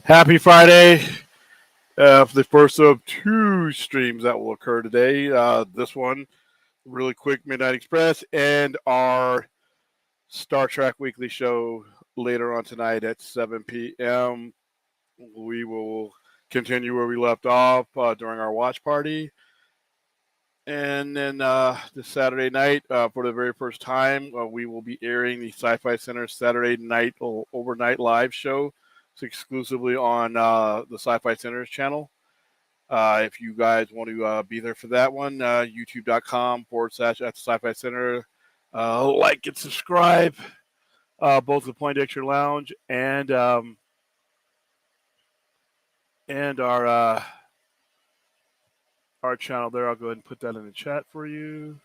Happy Friday for the first of two streams that will occur today. This one, really quick, Midnight Express, and our Star Trek Weekly show later on tonight at 7 p.m. We will continue where we left off during our watch party. And then this Saturday night, for the very first time, we will be airing the Sci-Fi Center Saturday night overnight live show. It's exclusively on the Sci-Fi Center's channel. If you guys want to be there for that one, youtube.com/at the Sci-Fi Center. Like and subscribe, both the Poindexter Lounge and our channel there. I'll go ahead and put that in the chat for you.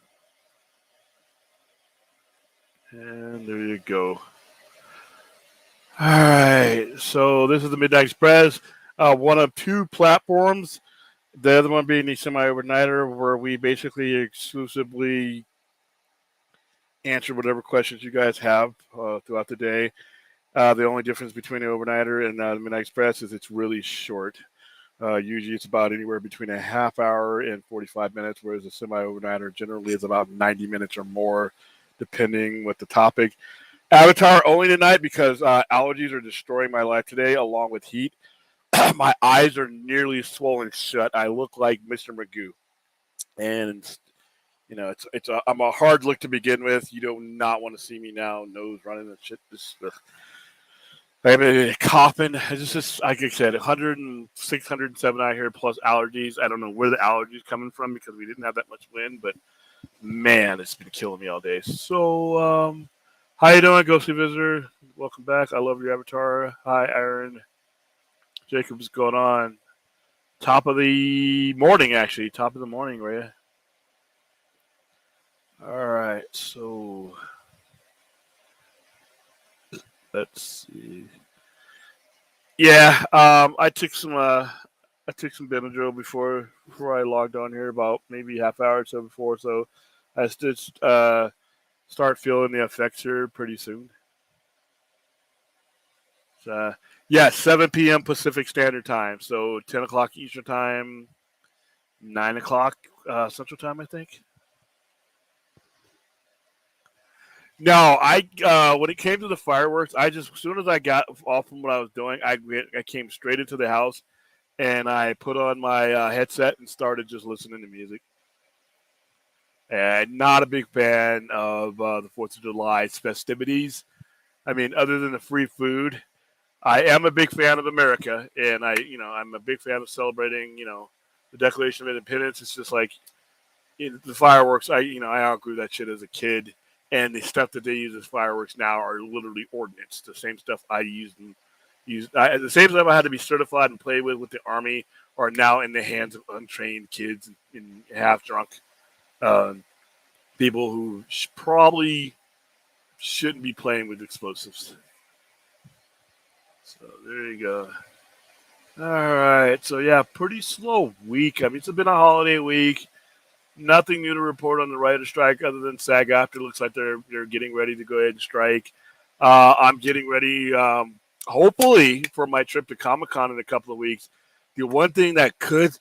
And there you go. All right. So this is the Midnight Express, one of two platforms. The other one being the semi-overnighter, where we basically exclusively answer whatever questions you guys have throughout the day. The only difference between the overnighter and the Midnight Express is it's really short. Usually it's about anywhere between a half hour and 45 minutes, whereas a semi-overnighter generally is about 90 minutes or more, depending what the topic. Avatar only tonight because allergies are destroying my life today, along with heat. My eyes are nearly swollen shut. I look like Mr. Magoo, and you know I'm a hard look to begin with. You do not want to see me now, nose running and shit. I'm coughing. It's just like I said, 106, 107 out here plus allergies. I don't know where the allergies coming from because we didn't have that much wind, but man, it's been killing me all day. So, how you doing, Ghostly Visitor? Welcome back. I love your avatar. Hi, Aaron. Jacob, what's going on? Top of the morning, actually. Top of the morning, Ray. All right, so let's see. Yeah, I took some Benadryl before I logged on here, about maybe half hour or so before. So I should start feeling the effects here pretty soon. So, yeah, 7 p.m. Pacific Standard Time. So 10 o'clock Eastern Time, 9 o'clock Central Time, I think. No, when it came to the fireworks, as soon as I got off from what I was doing, I came straight into the house and I put on my headset and started just listening to music. And not a big fan of the 4th of July festivities. I mean, other than the free food, I am a big fan of America, and I'm a big fan of celebrating, the Declaration of Independence. It's just like the fireworks. I outgrew that shit as a kid, and the stuff that they use as fireworks now are literally ordnance. The same stuff I used the same stuff I had to be certified and play with the Army are now in the hands of untrained kids and half drunk people who probably shouldn't be playing with explosives. So there you go. All right. So yeah, pretty slow week. I mean, it's been a holiday week. Nothing new to report on the writer strike other than SAG-AFTRA. Looks like they're getting ready to go ahead and strike. I'm getting ready, hopefully, for my trip to Comic-Con in a couple of weeks. The one thing that could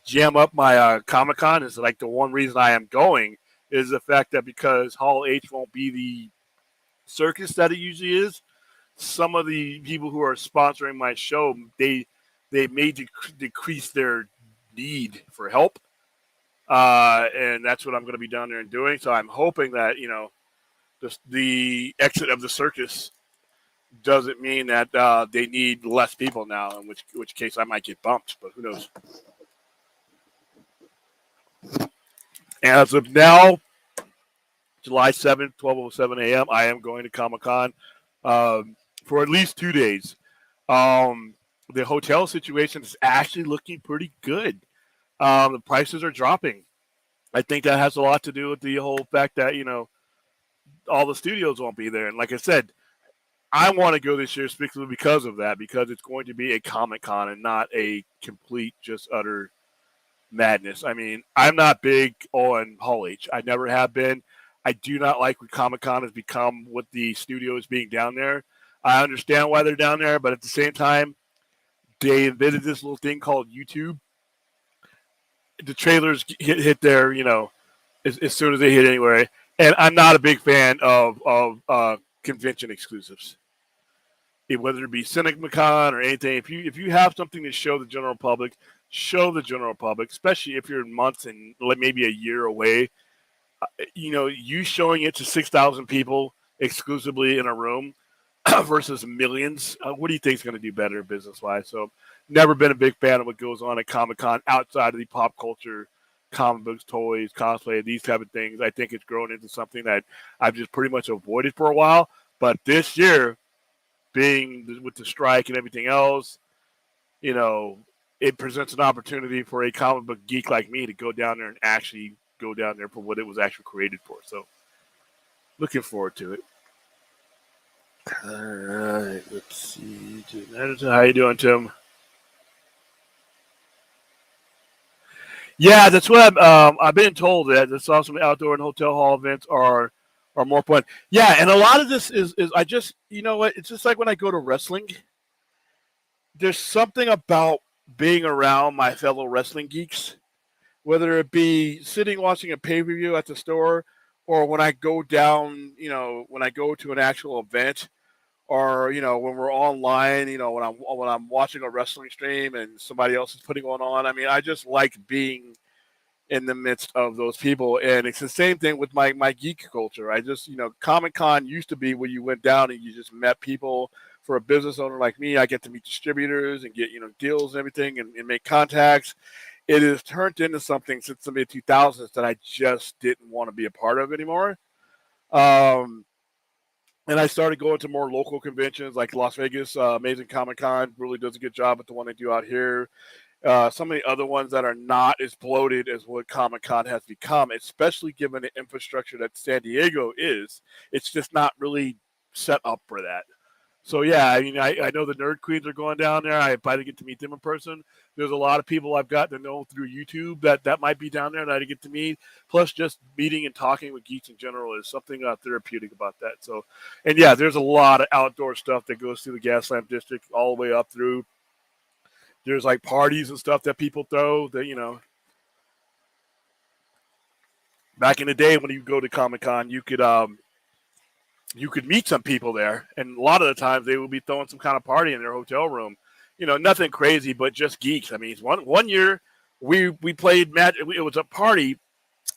jam up my Comic-Con is like the one reason I am going is the fact that because Hall H won't be the circus that it usually is, some of the people who are sponsoring my show, they may decrease their need for help. And that's what I'm going to be down there and doing. So I'm hoping that, the exit of the circus doesn't mean that they need less people now, in which case I might get bumped, but who knows. As of now, July 7th, 12:07 a.m., I am going to Comic-Con for at least 2 days. The hotel situation is actually looking pretty good. The prices are dropping. I think that has a lot to do with the whole fact that, all the studios won't be there. And like I said, I want to go this year specifically because of that, because it's going to be a Comic-Con and not a complete, just utter madness. I mean, I'm not big on Hall H. I never have been. I do not like what Comic-Con has become with the studios being down there. I understand why they're down there, but at the same time, they invented this little thing called YouTube. The trailers hit there, as soon as they hit anywhere. And I'm not a big fan of convention exclusives, whether it be CinemaCon or anything. If you have something to show the general public, show the general public, especially if you're months and maybe a year away. You showing it to 6,000 people exclusively in a room versus millions. What do you think is going to do better business wise? So, never been a big fan of what goes on at Comic Con outside of the pop culture, comic books, toys, cosplay, these type of things. I think it's grown into something that I've just pretty much avoided for a while. But this year, being with the strike and everything else, it presents an opportunity for a comic book geek like me to go down there and actually go down there for what it was actually created for. So, looking forward to it. All right, let's see. How you doing, Tim? Yeah, that's what I've been told that this awesome outdoor and hotel hall events are more fun. Yeah, and a lot of this is I just what, it's just like when I go to wrestling. There's something about being around my fellow wrestling geeks, whether it be sitting watching a pay per view at the store, or when I go down, when I go to an actual event, or when we're online, when I'm watching a wrestling stream and somebody else is putting one on. I mean, I just like being in the midst of those people, and it's the same thing with my geek culture. I just Comic Con used to be where you went down and you just met people. For a business owner like me, I get to meet distributors and get deals and everything, and make contacts. It has turned into something since the mid 2000s that I just didn't want to be a part of anymore. Um, and I started going to more local conventions like Las Vegas. Amazing Comic Con really does a good job with the one they do out here. Some of the other ones that are not as bloated as what Comic Con has become, especially given the infrastructure that San Diego is. It's just not really set up for that. So yeah, I mean, I know the Nerd Queens are going down there. I probably get to meet them in person. There's a lot of people I've got to know through YouTube that might be down there that I get to meet. Plus, just meeting and talking with geeks in general is something therapeutic about that. So, and yeah, there's a lot of outdoor stuff that goes through the Gaslamp District all the way up through. There's like parties and stuff that people throw that back in the day when you go to Comic Con, you could meet some people there, and a lot of the times they would be throwing some kind of party in their hotel room. Nothing crazy, but just geeks. I mean, one year we played Magic. It was a party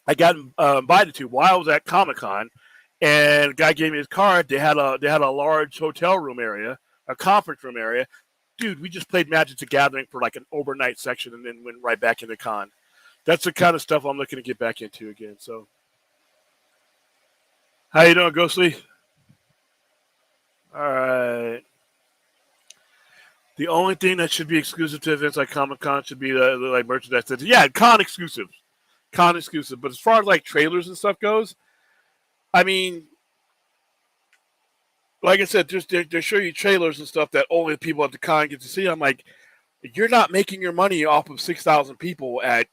I got invited to while I was at Comic Con, and the guy gave me his card. They had a large hotel room area, a conference room area. Dude, we just played Magic the Gathering for like an overnight section, and then went right back into con. That's the kind of stuff I'm looking to get back into again. So, how you doing, Ghostly? All right. The only thing that should be exclusive to events like Comic Con should be like merchandise. Yeah, con exclusive, con exclusive. But as far as like trailers and stuff goes, I mean, like I said, just they show you trailers and stuff that only people at the con get to see. I'm like, you're not making your money off of 6,000 people at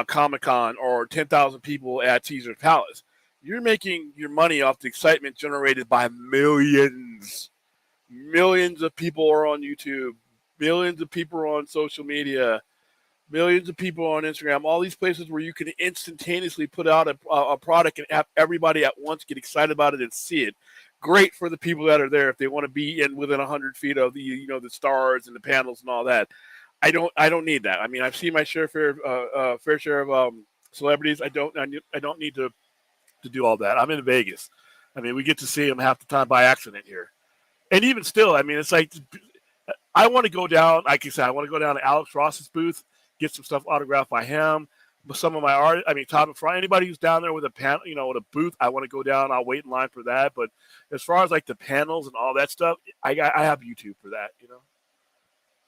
Comic Con or 10,000 people at Caesar's Palace. You're making your money off the excitement generated by millions. Millions of people are on YouTube. Millions of people are on social media. Millions of people on Instagram. All these places where you can instantaneously put out a product and have everybody at once get excited about it and see it. Great for the people that are there if they want to be in within 100 feet of the stars and the panels and all that. I don't need that. I mean, I've seen my fair share of celebrities. I don't need to do all that. I'm in Vegas. I mean, we get to see them half the time by accident here. And even still, I mean, it's like I want to go down. Like you said, I want to go down to Alex Ross's booth, get some stuff autographed by him. But some of my art, I mean, Todd McFarlane, anybody who's down there with a panel, with a booth, I want to go down. I'll wait in line for that. But as far as like the panels and all that stuff, I have YouTube for that.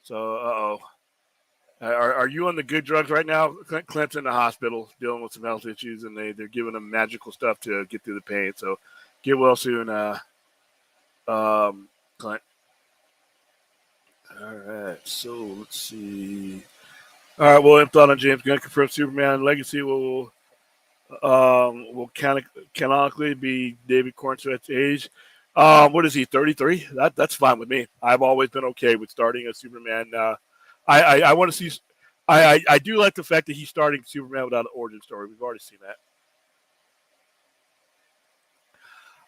So, are you on the good drugs right now? Clint's in the hospital dealing with some health issues, and they're giving him magical stuff to get through the pain. So, get well soon, Clint. All right, so let's see. All right, well, thought on James Gunn confirmed Superman Legacy will canonically be David Cornsweet's age. What is he? 33? That's fine with me. I've always been okay with starting a Superman. I want to see. I do like the fact that he's starting Superman without an origin story. We've already seen that.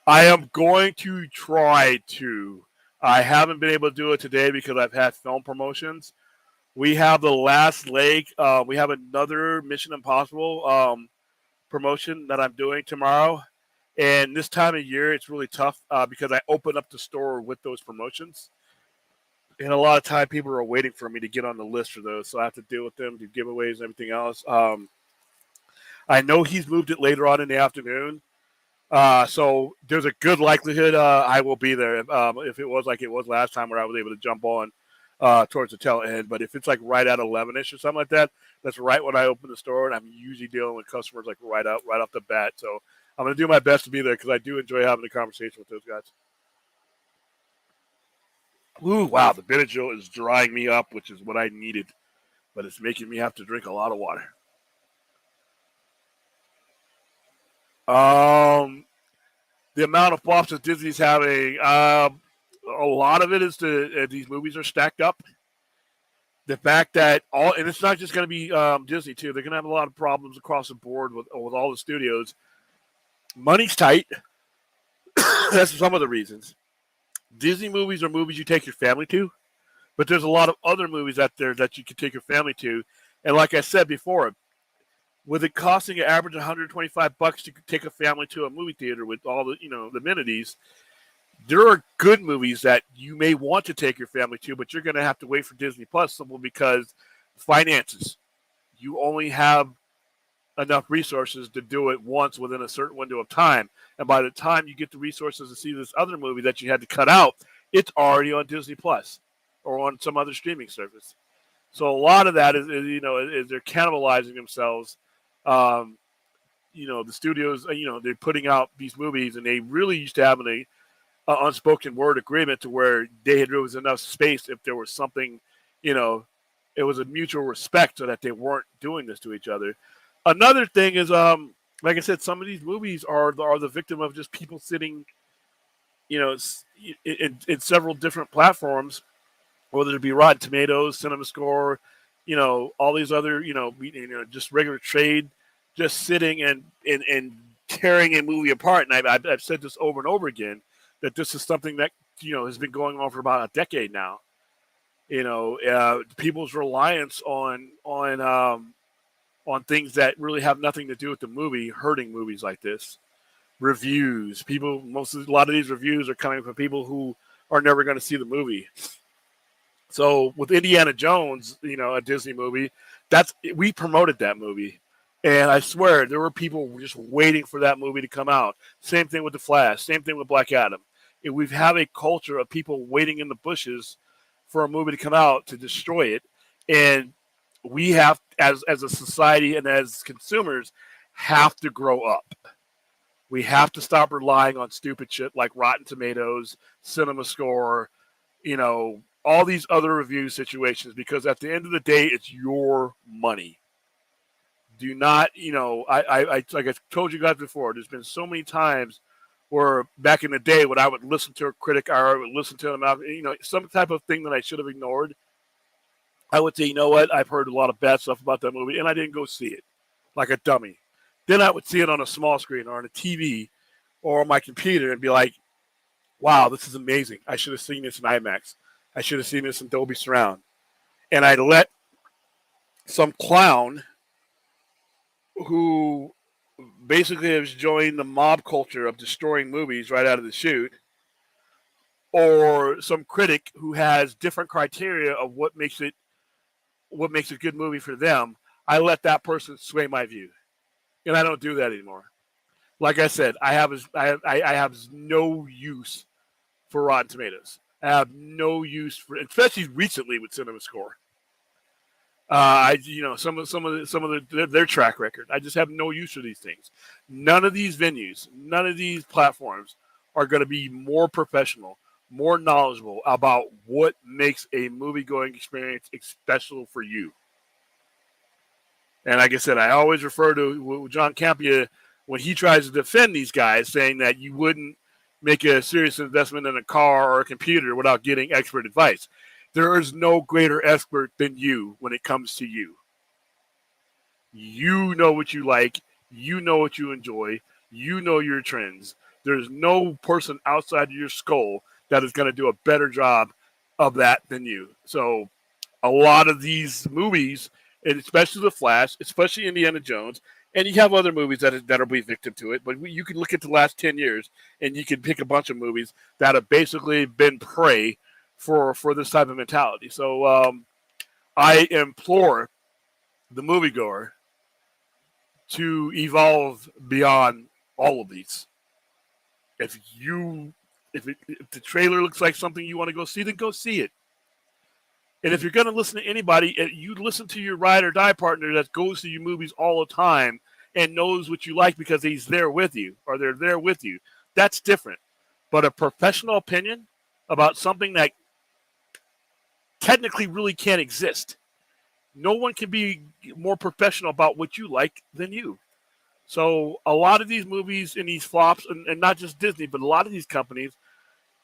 I am going to try to. I haven't been able to do it today because I've had film promotions. We have the last leg. We have another Mission Impossible promotion that I'm doing tomorrow. And this time of year, it's really tough because I open up the store with those promotions. And a lot of time, people are waiting for me to get on the list for those. So I have to deal with them, do giveaways and everything else. I know he's moved it later on in the afternoon. So there's a good likelihood I will be there if it was like it was last time where I was able to jump on towards the tail end. But if it's like right at 11ish or something like that, that's right when I open the store, and I'm usually dealing with customers like right off the bat. So I'm going to do my best to be there because I do enjoy having a conversation with those guys. Ooh, wow, the Benadryl is drying me up, which is what I needed, but it's making me have to drink a lot of water. The amount of flops that Disney's having, a lot of it is these movies are stacked up. The fact that and it's not just going to be Disney too. They're going to have a lot of problems across the board with all the studios. Money's tight. That's some of the reasons. Disney movies are movies you take your family to, but there's a lot of other movies out there that you can take your family to. And like I said before, with it costing an average $125 to take a family to a movie theater with all the the amenities, there are good movies that you may want to take your family to, but you're going to have to wait for Disney Plus simply because finances. You only have enough resources to do it once within a certain window of time. And by the time you get the resources to see this other movie that you had to cut out, it's already on Disney Plus or on some other streaming service. So a lot of that is they're cannibalizing themselves. The studios, they're putting out these movies, and they really used to have an unspoken word agreement to where there was enough space if there was something, it was a mutual respect so that they weren't doing this to each other. Another thing is, like I said, some of these movies are the victim of just people sitting, in several different platforms, whether it be Rotten Tomatoes, Cinema Score, all these other, just regular trade, just sitting and tearing a movie apart. And I've said this over and over again that this is something that has been going on for about a decade now. People's reliance on things that really have nothing to do with the movie hurting movies like this. Reviews, a lot of these reviews are coming from people who are never going to see the movie. So with Indiana Jones, a Disney movie, we promoted that movie. And I swear there were people just waiting for that movie to come out. Same thing with The Flash. Same thing with Black Adam. And we've had a culture of people waiting in the bushes for a movie to come out to destroy it. And we have, as a society and as consumers, have to grow up. We have to stop relying on stupid shit like Rotten Tomatoes, Cinema Score, all these other review situations, because at the end of the day, it's your money. Do not, I like I told you guys before, there's been so many times where back in the day when I would listen to a critic or I would listen to them out, some type of thing that I should have ignored, I would say, you know what, I've heard a lot of bad stuff about that movie, and I didn't go see it like a dummy. Then I would see it on a small screen or on a TV or on my computer and be like, wow, this is amazing. I should have seen this in IMAX. I should have seen this in Dolby Surround. And I let some clown who basically has joined the mob culture of destroying movies right out of the chute, or some critic who has different criteria of what makes a good movie for them, I let that person sway my view. And I don't do that anymore. Like I said, I have no use for Rotten Tomatoes. I have no use for, especially recently with Cinema Score. Some of their track record. I just have no use for these things. None of these venues, none of these platforms are going to be more professional, more knowledgeable about what makes a movie-going experience special for you. And like I said, I always refer to John Campea when he tries to defend these guys, saying that you wouldn't, make a serious investment in a car or a computer without getting expert advice. There is no greater expert than you when it comes to you. You know what you like. You know what you enjoy. You know your trends. There's no person outside of your skull that is going to do a better job of that than you. So a lot of these movies, and especially The Flash, especially Indiana Jones, and you have other movies that'll be victim to it. But you can look at the last 10 years, and you can pick a bunch of movies that have basically been prey for this type of mentality. So I implore the moviegoer to evolve beyond all of these. If the trailer looks like something you want to go see, then go see it. And if you're going to listen to anybody, you listen to your ride or die partner that goes to your movies all the time and knows what you like because he's there with you or they're there with you. That's different. But a professional opinion about something that technically really can't exist. No one can be more professional about what you like than you. So a lot of these movies and these flops, and not just Disney, but a lot of these companies,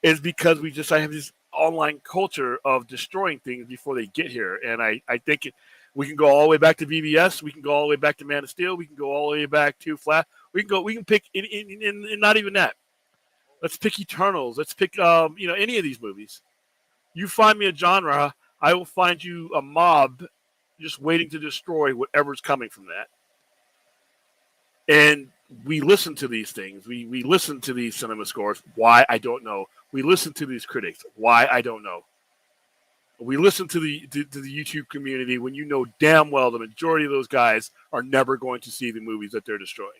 is because we just have this online culture of destroying things before they get here. And I think we can go all the way back to BVS. We can go all the way back to Man of Steel. We can go all the way back to Flash. We can pick in not even that. Let's pick Eternals. Let's pick any of these movies. You find me a genre, I will find you a mob just waiting to destroy whatever's coming from that. And we listen to these things. We listen to these cinema scores. Why? I don't know. We listen to these critics. Why? I don't know. We listen to the YouTube community when you know damn well the majority of those guys are never going to see the movies that they're destroying.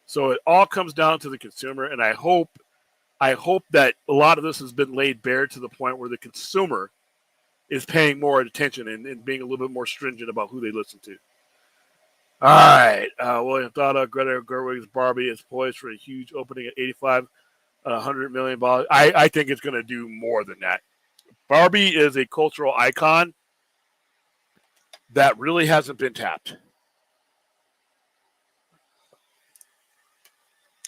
So it all comes down to the consumer, and I hope that a lot of this has been laid bare to the point where the consumer is paying more attention and being a little bit more stringent about who they listen to. All right. William Thada, Greta Gerwig's Barbie is poised for a huge opening at 85, $100 million. I think it's going to do more than that. Barbie is a cultural icon that really hasn't been tapped.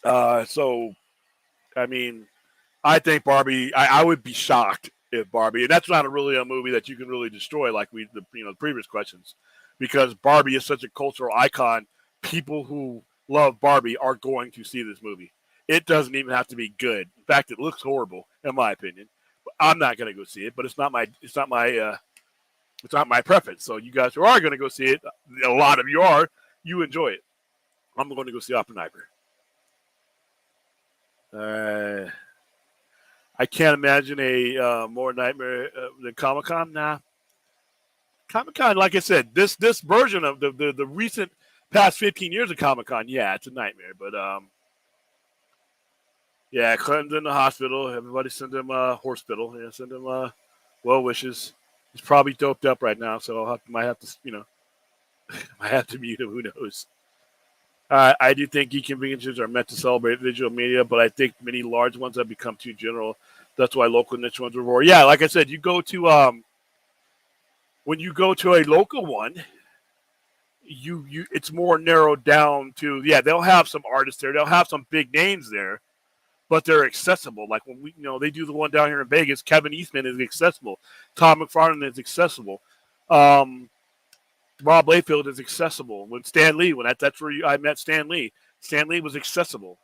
So, I mean, I think Barbie, I would be shocked if Barbie, and that's not really a movie that you can really destroy like the previous questions, because Barbie is such a cultural icon. People who love Barbie are going to see this movie. It doesn't even have to be good. In fact, it looks horrible in my opinion. But I'm not going to go see it. But it's not my preference. So you guys who are going to go see it, a lot of you are. You enjoy it. I'm going to go see Oppenheimer. I can't imagine a more nightmare than Comic-Con. Nah. Comic-Con, like I said, this version of the recent past 15 years of Comic-Con, yeah, it's a nightmare. But yeah, Clinton's in the hospital. Everybody send him hospital. Yeah, send him well wishes. He's probably doped up right now, so might have to might have to mute him. Who knows? I do think geek conventions are meant to celebrate visual media, but I think many large ones have become too general. That's why local niche ones are more. Yeah, like I said, you go to when you go to a local one, you it's more narrowed down to they'll have some artists there, they'll have some big names there, but they're accessible. Like when they do the one down here in Vegas, Kevin Eastman is accessible, Tom McFarlane is accessible. Rob Layfield is accessible. When Stan Lee, that's where I met Stan Lee. Stan Lee was accessible.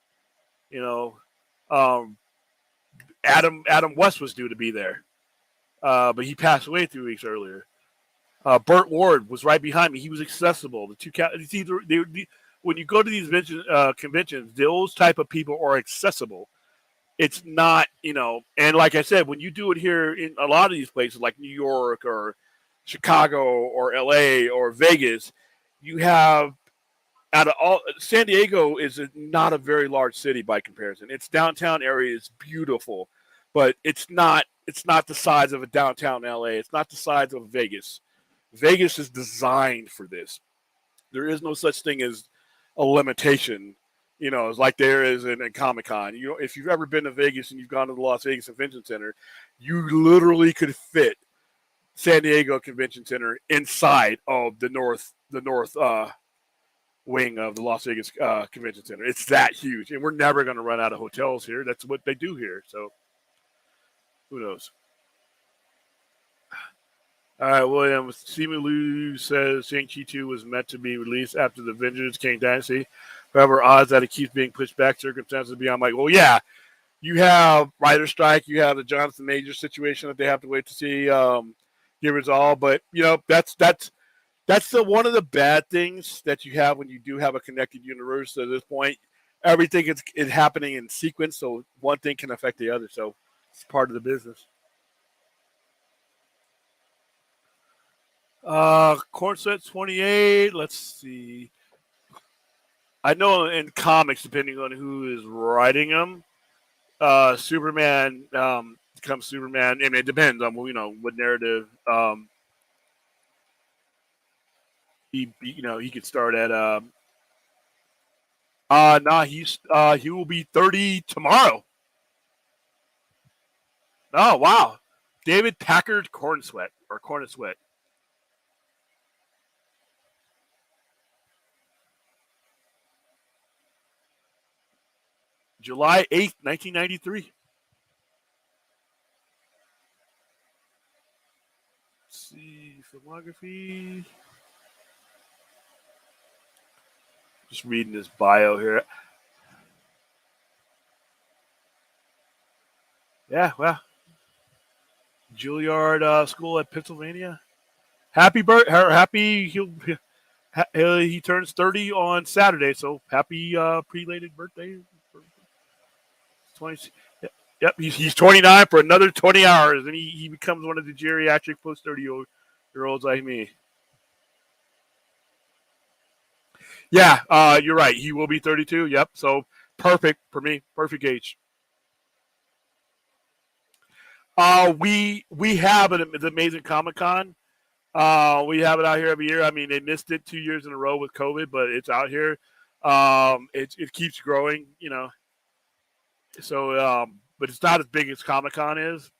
Adam West was due to be there, but he passed away 3 weeks earlier. Burt Ward was right behind me. He was accessible. It's either when you go to these conventions, those type of people are accessible. It's not, and like I said, when you do it here in a lot of these places like New York or Chicago or LA or Vegas, you have out of all San Diego is not a very large city by comparison. Its downtown area is beautiful, but it's not the size of a downtown LA. It's not the size of Vegas. Vegas is designed for this. There is no such thing as a limitation, it's like there is in Comic-Con. If you've ever been to Vegas and you've gone to the Las Vegas Convention Center, you literally could fit San Diego Convention Center inside of the north wing of the Las Vegas Convention Center. It's that huge, and we're never going to run out of hotels here. That's what they do here. So who knows? All right, William. Simu Liu says Shang-Chi 2 was meant to be released after the Avengers Kang Dynasty. However, odds that it keeps being pushed back, circumstances beyond. Like, well, yeah, you have writer strike, you have the Jonathan Majors situation that they have to wait to see get resolved. But that's one of the bad things that you have when you do have a connected universe. At this point, everything is happening in sequence, so one thing can affect the other. So it's part of the business. Corset 28. Let's see. I know in comics, depending on who is writing them, Superman becomes Superman, and it depends on what narrative. He could start at. He will be 30 tomorrow. Oh wow, David Packard Cornsweet. July 8th, 1993. Let's see, filmography. Just reading his bio here. Yeah, well, Juilliard School at Pennsylvania. Happy he turns 30 on Saturday, so happy prelated birthday. 20. Yep, he's 29 for another 20 hours, and he becomes one of the geriatric post 30-year-olds like me. Yeah, you're right. He will be 32. Yep, so perfect for me. Perfect age. We have an amazing Comic-Con. We have it out here every year. I mean, they missed it 2 years in a row with COVID, but it's out here. It keeps growing, So, but it's not as big as Comic-Con is.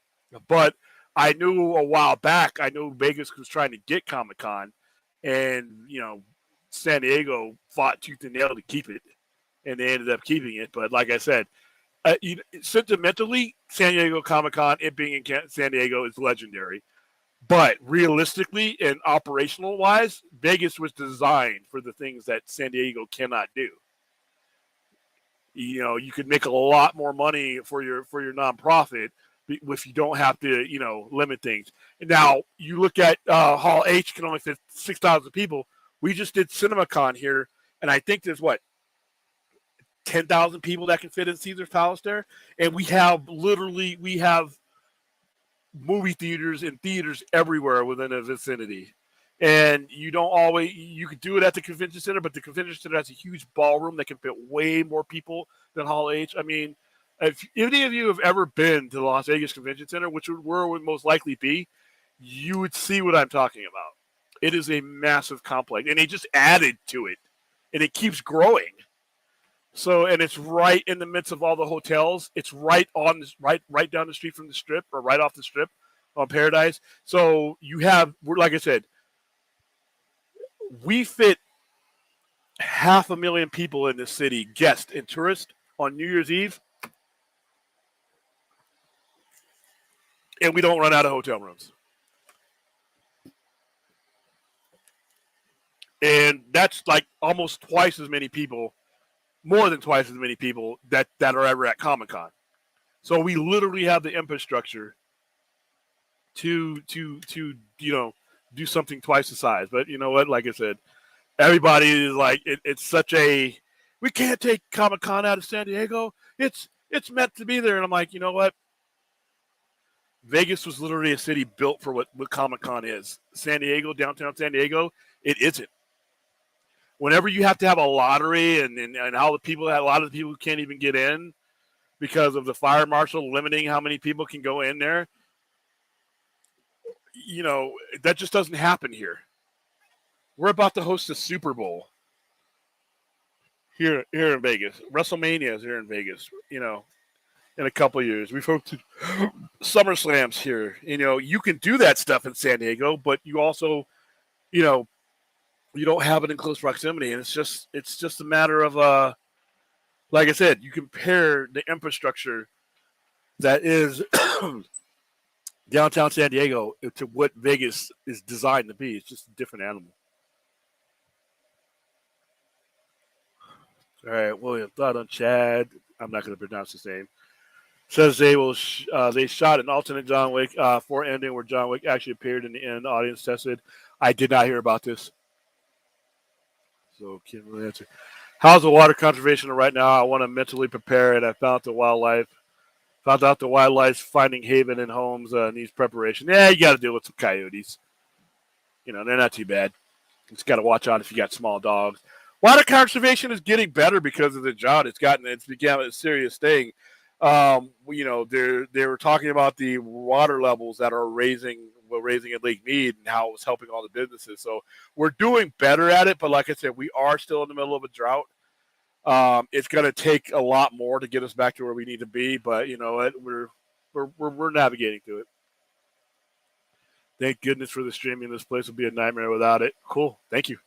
But I knew a while back, Vegas was trying to get Comic-Con, and San Diego fought tooth and nail to keep it, and they ended up keeping it. But like I said, sentimentally, San Diego Comic-Con, it being in San Diego, is legendary. But realistically and operational wise, Vegas was designed for the things that San Diego cannot do. You could make a lot more money for your nonprofit if you don't have to, limit things. Now you look at Hall H can only fit 6,000 people. We just did CinemaCon here, and I think there's 10,000 people that can fit in Caesar's Palace there, and we have movie theaters and theaters everywhere within a vicinity. And you could do it at the convention center, but the convention center has a huge ballroom that can fit way more people than Hall H. I mean, if any of you have ever been to the Las Vegas Convention Center, which would most likely be, you would see what I'm talking about. It is a massive complex, and they just added to it, and it keeps growing. So, and it's right in the midst of all the hotels. It's right down the street from the Strip, or right off the Strip on Paradise. So like I said, we fit 500,000 people in this city, guests and tourists, on New Year's Eve, and we don't run out of hotel rooms. And that's like almost twice as many people, more than twice as many people that are ever at Comic-Con. So we literally have the infrastructure to do something twice the size. But you know what? Like I said, everybody is like, it's such a, we can't take Comic-Con out of San Diego. It's meant to be there. And I'm like, you know what? Vegas was literally a city built for what Comic-Con is. San Diego, downtown San Diego, it isn't. Whenever you have to have a lottery and how a lot of the people can't even get in because of the fire marshal limiting how many people can go in there, that just doesn't happen here. We're about to host the Super Bowl here in Vegas. WrestleMania is here in Vegas, in a couple of years. We've hosted SummerSlams here. You can do that stuff in San Diego, but you also, you don't have it in close proximity, and it's just a matter of like I said, you compare the infrastructure that is downtown San Diego to what Vegas is designed to be. It's just a different animal. All right, William, thought on Chad. I'm not going to pronounce his name. Says they shot an alternate John Wick 4 ending where John Wick actually appeared in the end. Audience tested. I did not hear about this, so can't really answer. How's the water conservation right now? I want to mentally prepare it. I found out the wildlife's finding haven in homes needs preparation. Yeah, you got to deal with some coyotes. You know, they're not too bad. You just got to watch out if you got small dogs. Water conservation is getting better because of the drought. It's become a serious thing. You know, they were talking about the water levels that are raising at Lake Mead and how it was helping all the businesses. So we're doing better at it, but like I said, we are still in the middle of a drought. It's going to take a lot more to get us back to where we need to be, but you know what? We're navigating through it. Thank goodness for the streaming. This place would be a nightmare without it. Cool. Thank you.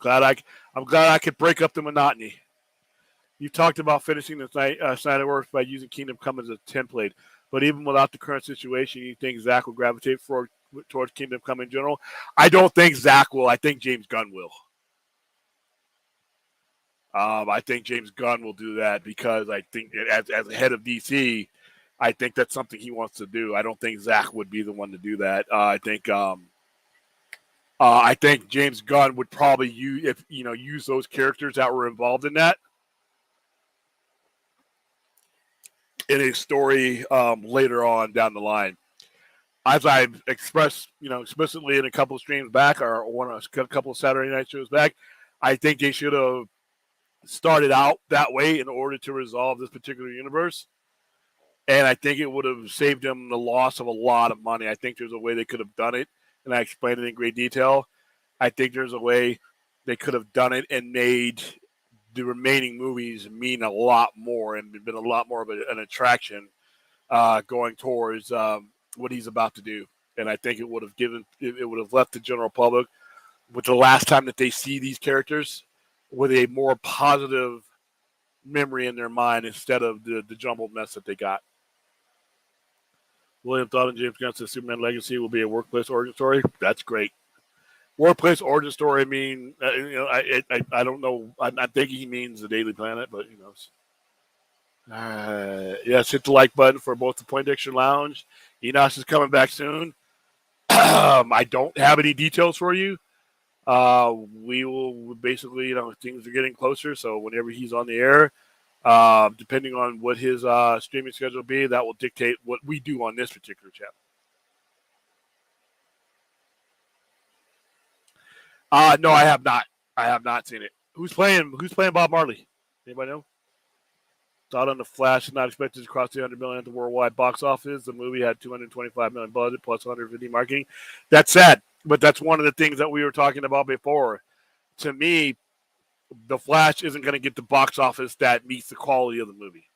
I'm glad I could break up the monotony. You talked about finishing the Snyder Works by using Kingdom Come as a template, but even without the current situation, you think Zach will gravitate towards Kingdom Come in general? I don't think Zach will. I think James Gunn will. I think James Gunn will do that because I think as head of DC, I think that's something he wants to do. I don't think Zach would be the one to do that. I think James Gunn would probably use those characters that were involved in that in a story later on down the line. As I've expressed, explicitly in a couple of streams back or a couple of Saturday night shows back, I think they should have started out that way in order to resolve this particular universe. And I think it would have saved them the loss of a lot of money. I think there's a way they could have done it, and I explained it in great detail. I think there's a way they could have done it and made the remaining movies mean a lot more and been a lot more of an attraction going towards what he's about to do. And I think it would have left the general public with the last time that they see these characters with a more positive memory in their mind instead of the jumbled mess that they got. William thought and James Gunn said Superman Legacy will be a workplace origin story. That's great. Workplace origin story. I mean, I don't know. I'm not thinking he means the Daily Planet, but who knows. Yes, hit the like button for both the Point Diction Lounge. Enos is coming back soon. I don't have any details for you. We will basically, things are getting closer. So whenever he's on the air, depending on what his streaming schedule will be, that will dictate what we do on this particular channel. No, I have not. I have not seen it. Who's playing Bob Marley? Anybody know? Thought on The Flash is not expected to cross the 100 million at the worldwide box office. The movie had 225 million budget plus 150 marketing. That's sad, but that's one of the things that we were talking about before. To me, The Flash isn't going to get the box office that meets the quality of the movie.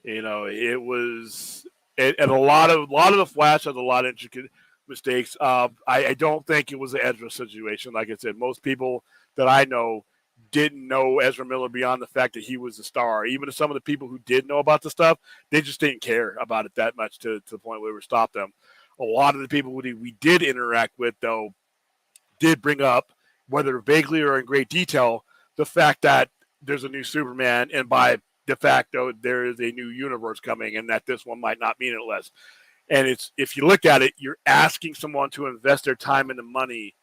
It was, and a lot of The Flash has a lot of intricate mistakes. I don't think it was an Ezra situation. Like I said, most people that I know didn't know Ezra Miller beyond the fact that he was a star. Even some of the people who did know about the stuff, they just didn't care about it that much to the point where we stopped them. A lot of the people we did interact with, though, did bring up, whether vaguely or in great detail, the fact that there's a new Superman, and by de facto, there is a new universe coming, and that this one might not mean it less. And if you look at it, you're asking someone to invest their time and the money.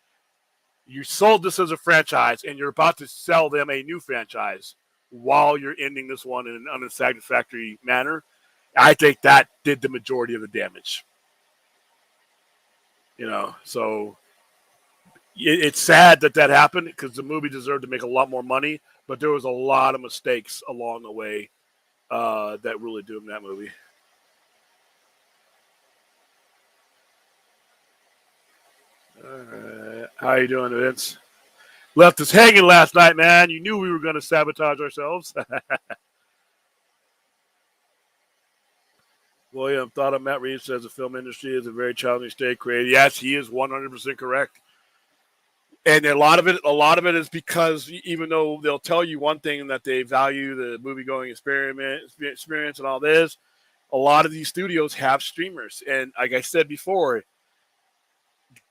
You sold this as a franchise, and you're about to sell them a new franchise while you're ending this one in an unsatisfactory manner. I think that did the majority of the damage. So it's sad that happened because the movie deserved to make a lot more money, but there was a lot of mistakes along the way that really doomed that movie. How you doing, Vince? Left us hanging last night, man. You knew we were going to sabotage ourselves. William thought of Matt Reeves says the film industry is a very challenging state created. Yes, he is 100% correct. And a lot of it is because even though they'll tell you one thing that they value the movie going experience and all this, a lot of these studios have streamers. And like I said before,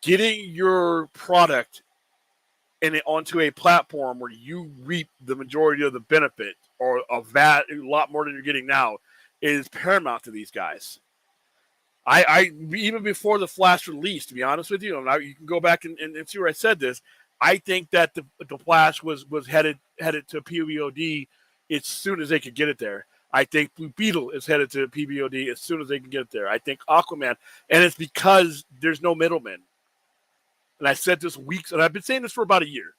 getting your product onto a platform where you reap the majority of the benefit or of that a lot more than you're getting now is paramount to these guys. I even before the Flash release, to be honest with you, and you can go back and see where I said this. I think that the Flash was headed to PVOD as soon as they could get it there. I think Blue Beetle is headed to PVOD as soon as they can get it there. I think Aquaman, and it's because there's no middlemen. And I said this weeks, and I've been saying this for about a year.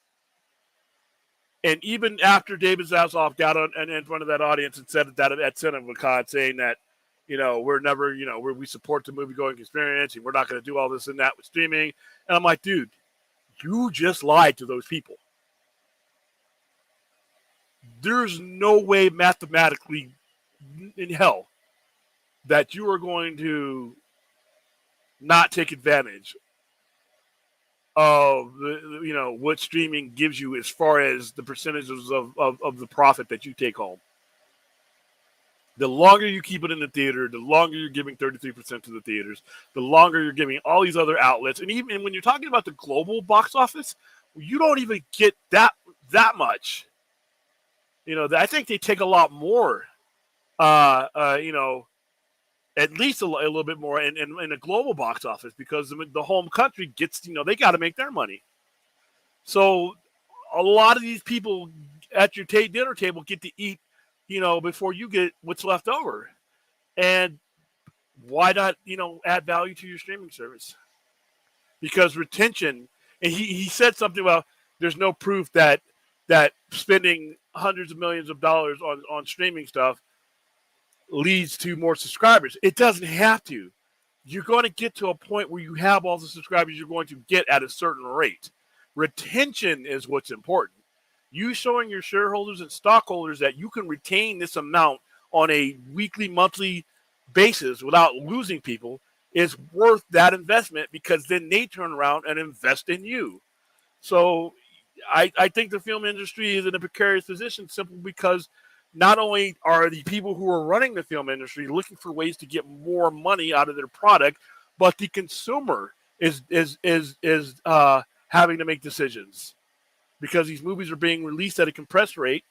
And even after David Zaslav got on and in front of that audience and said that at CinemaCon, saying that, we're never, we support the movie going experience and we're not going to do all this and that with streaming. And I'm like, dude, you just lied to those people. There's no way mathematically in hell that you are going to not take advantage of what streaming gives you as far as the percentages of the profit that you take home. The longer you keep it in the theater, the longer you're giving 33% to the theaters, the longer you're giving all these other outlets. And even when you're talking about the global box office, you don't even get that much. I think they take a lot more, at least a little bit more in the global box office because the home country gets, they got to make their money. So a lot of these people at your dinner table get to eat, before you get what's left over. And why not, add value to your streaming service? Because retention, and he said something about there's no proof that spending hundreds of millions of dollars on streaming stuff leads to more subscribers. It doesn't have to. You're going to get to a point where you have all the subscribers you're going to get at a certain rate. Retention is what's important. You showing your shareholders and stockholders that you can retain this amount on a weekly, monthly basis without losing people is worth that investment because then they turn around and invest in you. So I think the film industry is in a precarious position simply because not only are the people who are running the film industry looking for ways to get more money out of their product, but the consumer is having to make decisions because these movies are being released at a compressed rate.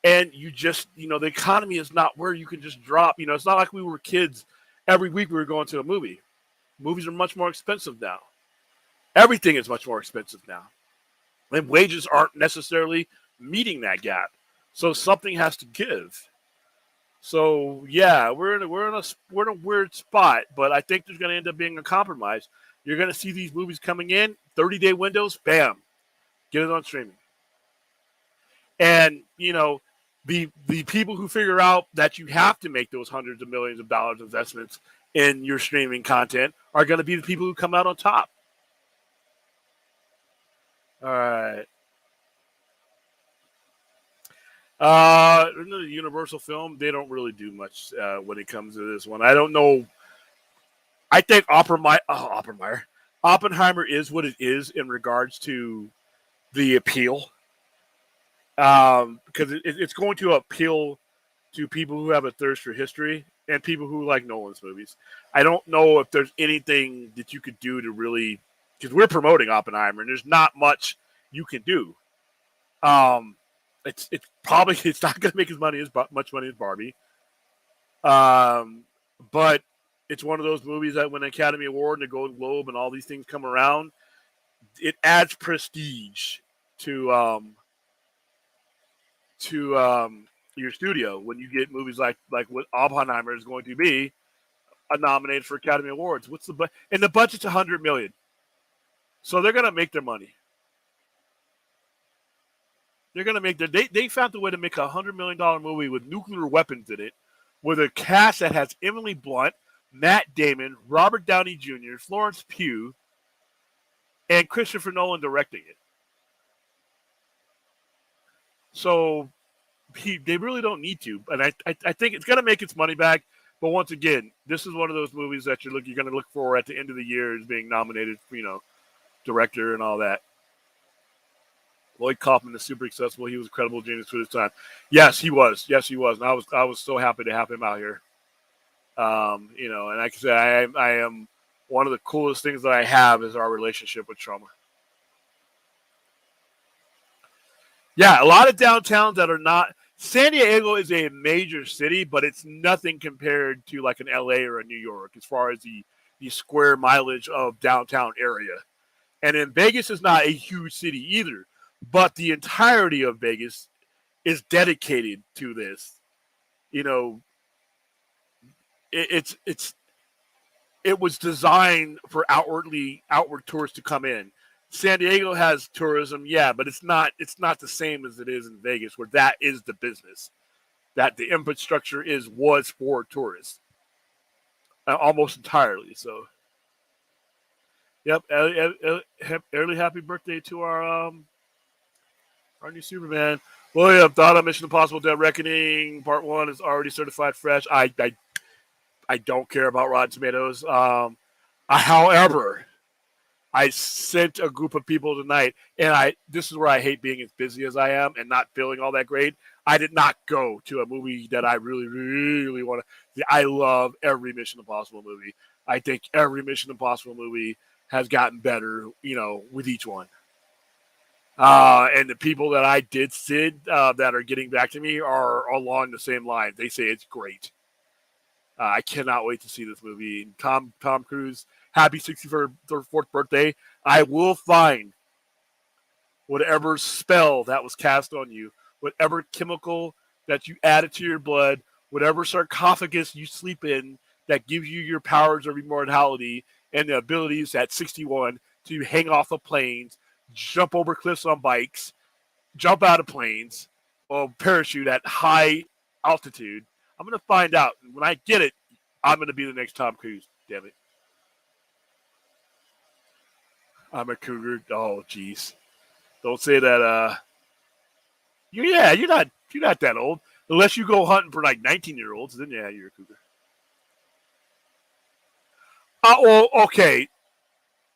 And you just, the economy is not where you can just drop. It's not like we were kids. Every week we were going to a movie. Movies are much more expensive now. Everything is much more expensive now. And wages aren't necessarily meeting that gap. So something has to give. So yeah, we're in a weird spot, but I think there's going to end up being a compromise. You're going to see these movies coming in 30-day windows, bam, get it on streaming. And the people who figure out that you have to make those hundreds of millions of dollars investments in your streaming content are going to be the people who come out on top. All right. The Universal film, they don't really do much when it comes to this one. I don't know. I think Oppenheimer is what it is in regards to the appeal. Because it's going to appeal to people who have a thirst for history and people who like Nolan's movies. I don't know if there's anything that you could do to really, because we're promoting Oppenheimer and there's not much you can do. It's probably it's not going to make much money as Barbie. But it's one of those movies that when the Academy Award and the Golden Globe and all these things come around, it adds prestige to your studio when you get movies like what Oppenheimer is going to be nominated for Academy Awards. What's the and the budget's $100 million, so they're gonna make their money. They're gonna make they found a way to make $100 million movie with nuclear weapons in it, with a cast that has Emily Blunt, Matt Damon, Robert Downey Jr., Florence Pugh, and Christopher Nolan directing it. So they really don't need to, and I think it's going to make its money back But once again, this is one of those movies that you're going to look for at the end of the year as being nominated for, director and all that. Lloyd Kaufman is super accessible. He was a credible genius for his time. Yes, he was. Yes, he was. And I was so happy to have him out here. And like I said, I am one of the coolest things that I have is our relationship with Troma. Yeah, a lot of downtowns that are not. San Diego is a major city, but it's nothing compared to like an LA or a New York as far as the square mileage of downtown area. And then Vegas is not a huge city either, but the entirety of Vegas is dedicated to this. You know, it was designed for outward tourists to come in. San Diego has tourism, yeah, but it's not the same as it is in Vegas, where that is the business. That the infrastructure was for tourists, almost entirely. So, yep, early happy birthday to our new Superman. William, thought on Mission Impossible: Dead Reckoning Part 1 is already certified fresh. I don't care about Rotten Tomatoes. However, I sent a group of people tonight, and this is where I hate being as busy as I am and not feeling all that great. I did not go to a movie that I really, really want to. I love every Mission Impossible movie. I think every Mission Impossible movie has gotten better, with each one. And the people that I did see that are getting back to me are along the same line. They say it's great. I cannot wait to see this movie. Tom Cruise, happy 64th birthday. I will find whatever spell that was cast on you, whatever chemical that you added to your blood, whatever sarcophagus you sleep in that gives you your powers of immortality and the abilities at 61 to hang off of planes, jump over cliffs on bikes, jump out of planes, or parachute at high altitude. I'm going to find out. And when I get it, I'm going to be the next Tom Cruise. Damn it. I'm a cougar. Oh, jeez. Don't say that. You're not that old. Unless you go hunting for like 19-year-olds, then yeah, you're a cougar. Well, okay.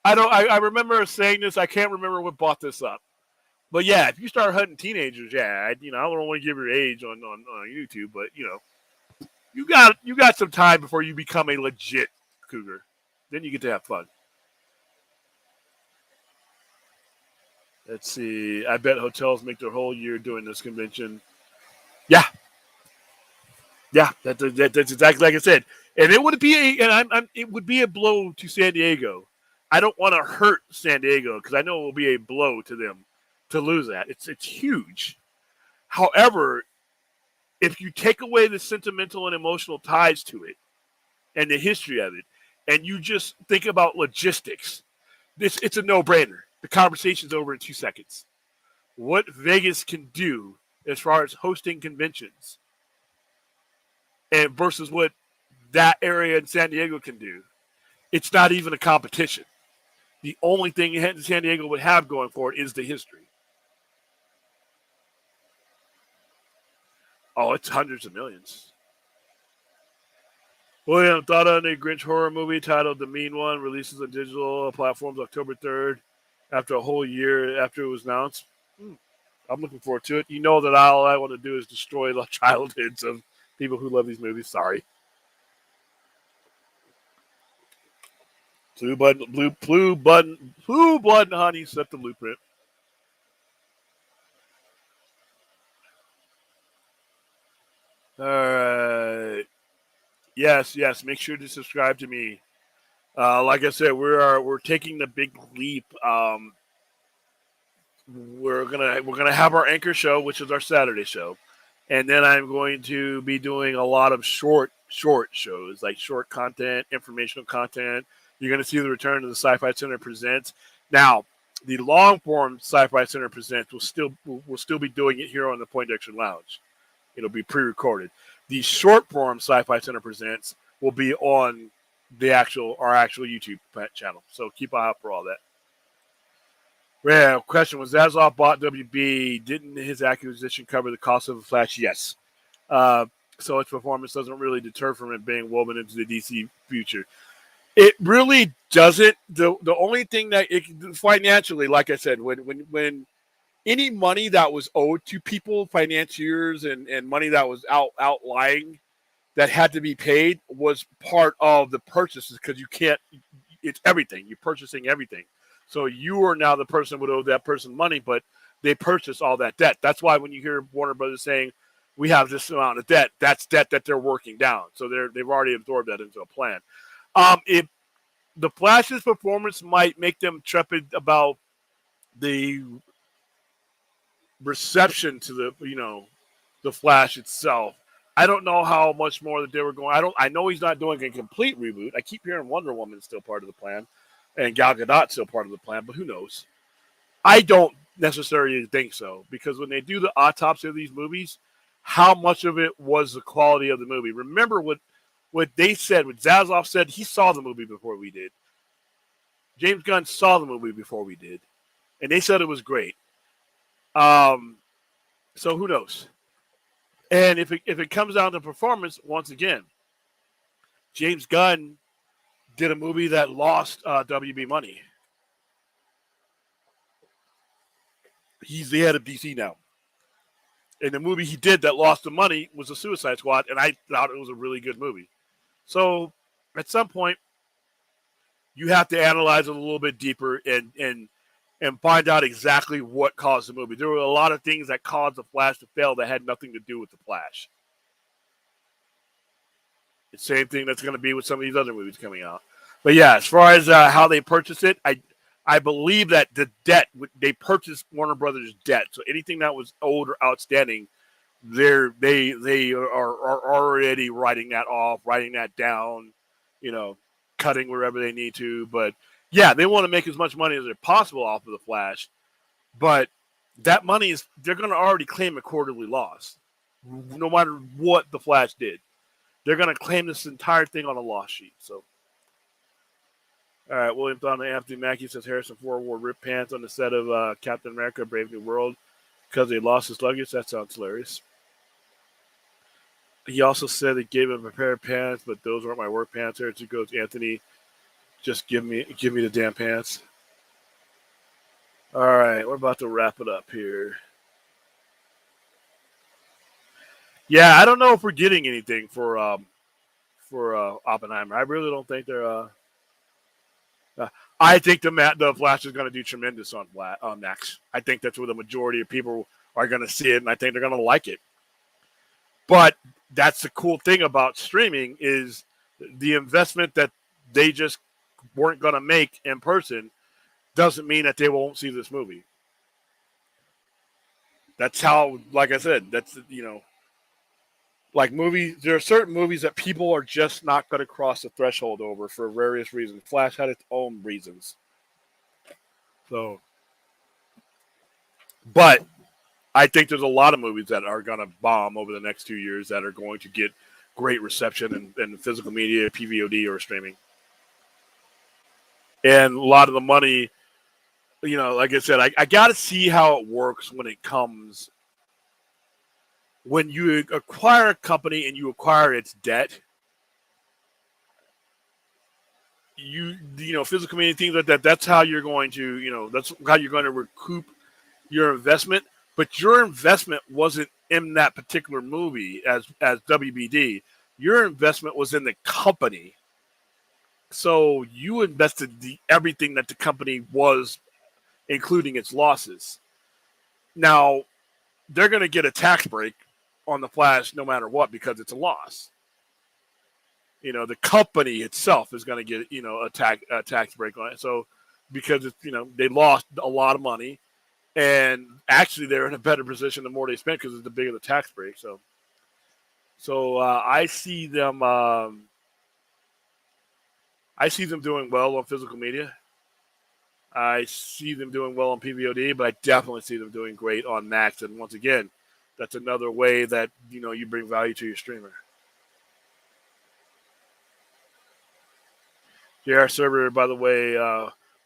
I remember saying this. I can't remember what brought this up. But yeah, if you start hunting teenagers, yeah, I don't want to give your age on YouTube, but you got some time before you become a legit cougar. Then you get to have fun. Let's see. I bet hotels make their whole year doing this convention. Yeah, that's exactly like I said. And it would be it would be a blow to San Diego. I don't want to hurt San Diego because I know it will be a blow to them to lose that. It's huge. However, if you take away the sentimental and emotional ties to it and the history of it, and you just think about logistics, it's a no-brainer. The conversation's over in 2 seconds. What Vegas can do as far as hosting conventions and versus what that area in San Diego can do, it's not even a competition. The only thing San Diego would have going for it is the history. Oh, it's hundreds of millions. William, thought on a Grinch horror movie titled The Mean One releases on digital platforms October 3rd after a whole year after it was announced. I'm looking forward to it. You know that all I want to do is destroy the childhoods of people who love these movies. Sorry. Blue Blood and Honey set the blueprint. All right. Yes. Make sure to subscribe to me. Like I said, we're taking the big leap. We're gonna have our anchor show, which is our Saturday show, and then I'm going to be doing a lot of short shows, like short content, informational content. You're going to see the return of the Sci-Fi Center Presents. Now, the long form Sci-Fi Center Presents will still be doing it here on the Poindexter Lounge. It'll be pre-recorded. The short form Sci-Fi Center Presents will be on our actual YouTube channel. So keep an eye out for all that. Yeah, question was Zaslav bought WB. Didn't his acquisition cover the cost of the Flash? Yes. so its performance doesn't really deter from it being woven into the DC future. It really doesn't. The only thing that it financially, like I said, when any money that was owed to people, financiers, and money that was outlying that had to be paid was part of the purchases because you can't. It's everything. You're purchasing everything. So you are now the person would owe that person money, but they purchase all that debt. That's why when you hear Warner Brothers saying we have this amount of debt, that's debt that they're working down. So they've already absorbed that into a plan. If the Flash's performance might make them trepid about the reception to the Flash itself. I don't know how much more that they were going. I know he's not doing a complete reboot. I keep hearing Wonder Woman's still part of the plan, and Gal Gadot's still part of the plan, but who knows? I don't necessarily think so because when they do the autopsy of these movies, how much of it was the quality of the movie? Remember what they said. What Zaslav said, he saw the movie before we did. James Gunn saw the movie before we did, and they said it was great. So who knows? And if it comes down to performance, once again, James Gunn did a movie that lost WB money. He's the head of DC now. And the movie he did that lost the money was The Suicide Squad, and I thought it was a really good movie. So at some point, you have to analyze it a little bit deeper and find out exactly what caused the movie. There were a lot of things that caused the Flash to fail that had nothing to do with the Flash. The same thing that's going to be with some of these other movies coming out. But yeah, as far as how they purchase it, I believe that the debt, they purchased Warner Brothers debt. So anything that was owed or outstanding, they are already writing that off, writing that down, cutting wherever they need to. But yeah, they want to make as much money as possible off of the Flash. But that money they're going to already claim a quarterly loss, no matter what the Flash did. They're going to claim this entire thing on a loss sheet. So, all right, William Thorne and Anthony Mackie says Harrison Ford wore ripped pants on the set of Captain America: Brave New World because they lost his luggage. That sounds hilarious. He also said they gave him a pair of pants, but those weren't my work pants. Here it goes, Anthony. Just give me the damn pants. All right, we're about to wrap it up here. Yeah, I don't know if we're getting anything for Oppenheimer. I really don't think they're. I think the Flash is going to do tremendous on Max. I think that's where the majority of people are going to see it, and I think they're going to like it. But that's the cool thing about streaming is the investment that they just weren't going to make in person doesn't mean that they won't see this movie. That's how, like I said, that's like movies. There are certain movies that people are just not going to cross the threshold over for various reasons. Flash had its own reasons. So, but I think there's a lot of movies that are going to bomb over the next 2 years that are going to get great reception in physical media, PVOD, or streaming. And a lot of the money, like I said, I got to see how it works when it comes. When you acquire a company and you acquire its debt, physical media, things like that, that's how you're going to, that's how you're going to recoup your investment. But your investment wasn't in that particular movie as WBD. Your investment was in the company. So you invested everything that the company was, including its losses. Now, they're going to get a tax break on the Flash no matter what because it's a loss. The company itself is going to get, a tax break on it. So because it's, they lost a lot of money. And actually, they're in a better position the more they spend because it's the bigger the tax break. So I see them. I see them doing well on physical media. I see them doing well on PVOD, but I definitely see them doing great on Max. And once again, that's another way that you bring value to your streamer. JR Server, by the way,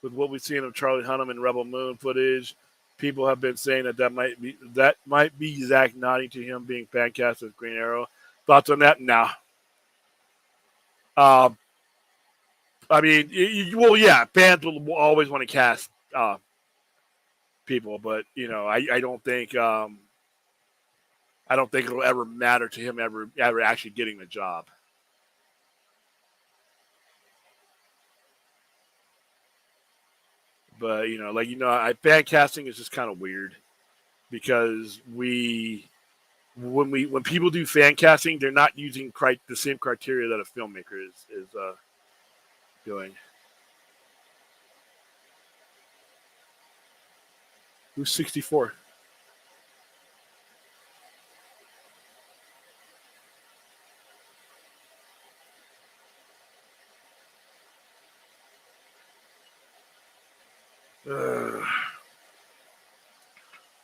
with what we've seen of Charlie Hunnam and Rebel Moon footage. People have been saying that might be Zach nodding to him being fan cast as Green Arrow. Thoughts on that? Nah. I mean, well, yeah, fans will always want to cast people, but I don't think it'll ever matter to him ever actually getting the job. But fan casting is just kind of weird because when people do fan casting, they're not using the same criteria that a filmmaker is doing. Who's 64?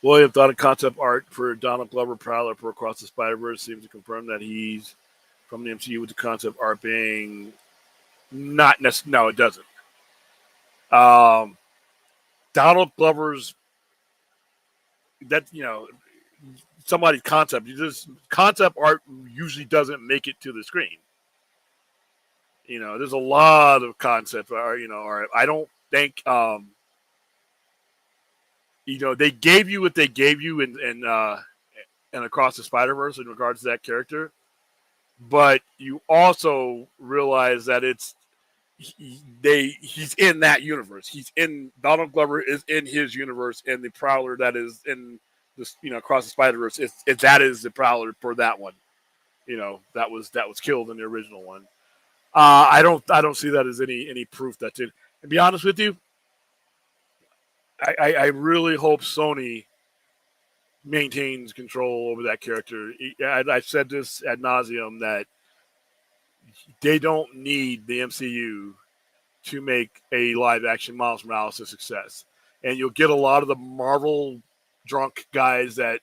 William thought of concept art for Donald Glover Prowler for Across the Spider-Verse seems to confirm that he's from the MCU, with the concept art being not necessarily. No, it doesn't. Donald Glover's that somebody's concept. This concept art usually doesn't make it to the screen. There's a lot of concept art. Art. I don't think they gave you what they gave you in Across the Spider-Verse in regards to that character, but you also realize that he's in that universe. Donald Glover is in his universe, and the Prowler that is in this Across the Spider-Verse, that is the Prowler for that one. That was killed in the original one. I don't see that as any proof that's it. And be honest with you, I really hope Sony maintains control over that character. I've said this ad nauseum that they don't need the MCU to make a live action Miles Morales a success. And you'll get a lot of the Marvel drunk guys that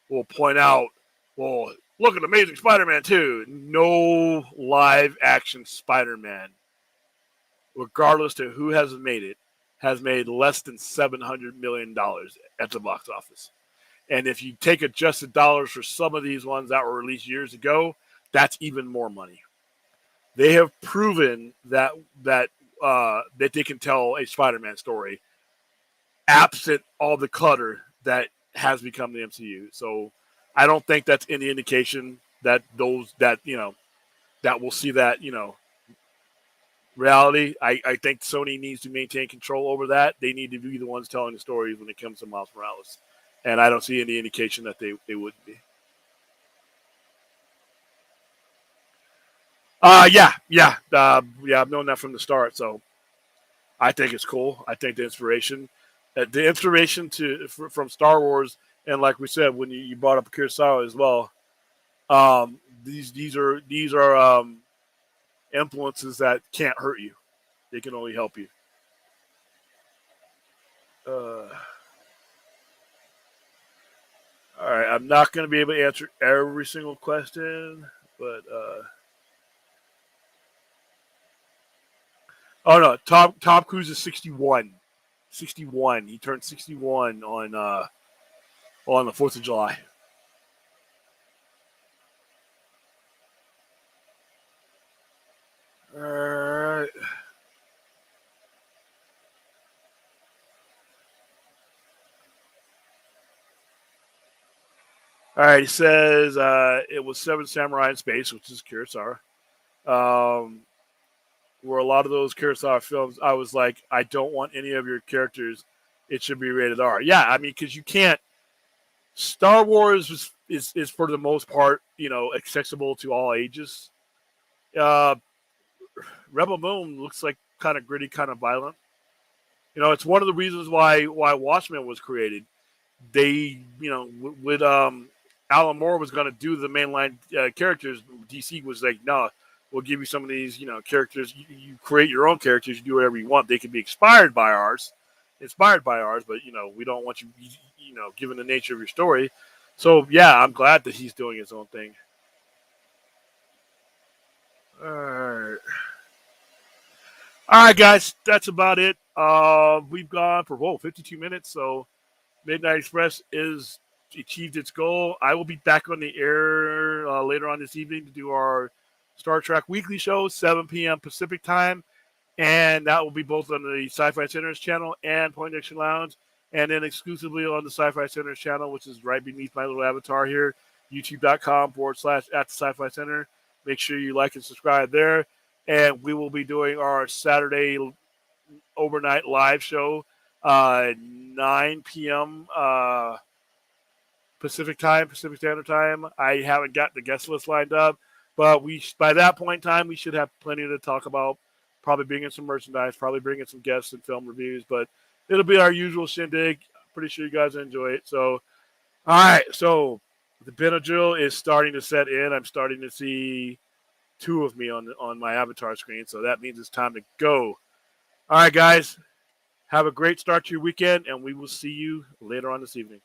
will point out, well, look at Amazing Spider-Man 2. No live action Spider-Man, regardless to who has made it, has made less than $700 million at the box office. And if you take adjusted dollars for some of these ones that were released years ago, that's even more money. They have proven that they can tell a Spider-Man story absent all the clutter that has become the MCU. So I don't think that's any indication that that we'll see that reality. I think Sony needs to maintain control over that. They need to be the ones telling the stories when it comes to Miles Morales. And I don't see any indication that they wouldn't be. Yeah. I've known that from the start, so I think it's cool. I think the inspiration from Star Wars, and like we said when you brought up Kurosawa as well, these are influences that can't hurt you; they can only help you. All right, I'm not going to be able to answer every single question, but oh no, Tom Cruise is 61. 61. He turned 61 on the 4th of July. All right. All right, he says it was Seven Samurai in Space, which is Kurosawa. Where a lot of those Kurosawa films, I was like, I don't want any of your characters. It should be rated R. Yeah, I mean, because you can't. Star Wars is for the most part, accessible to all ages. Uh, Rebel Moon looks like kind of gritty, kind of violent. It's one of the reasons why Watchmen was created. They, with Alan Moore was going to do the mainline characters. DC was like, no, we'll give you some of these, characters. You create your own characters. You do whatever you want. They can be inspired by ours, but we don't want you, given the nature of your story. So yeah, I'm glad that he's doing his own thing. All right, guys, that's about it. We've gone for 52 minutes. So Midnight Express is achieved its goal. I will be back on the air later on this evening to do our Star Trek weekly show, 7 p.m. Pacific time. And that will be both on the Sci-Fi Centers channel and Point Action Lounge, and then exclusively on the Sci-Fi Centers channel, which is right beneath my little avatar here, youtube.com/@the-Sci-Fi Center. Make sure you like and subscribe there. And we will be doing our Saturday overnight live show, 9 p.m. Pacific Standard Time. I haven't got the guest list lined up, but by that point in time, we should have plenty to talk about. Probably bringing some merchandise, probably bringing some guests and film reviews, but it'll be our usual shindig. Pretty sure you guys enjoy it. So, all right. So the Benadryl is starting to set in. I'm starting to see two of me on my avatar screen, so that means it's time to go. All right, guys. Have a great start to your weekend, and we will see you later on this evening.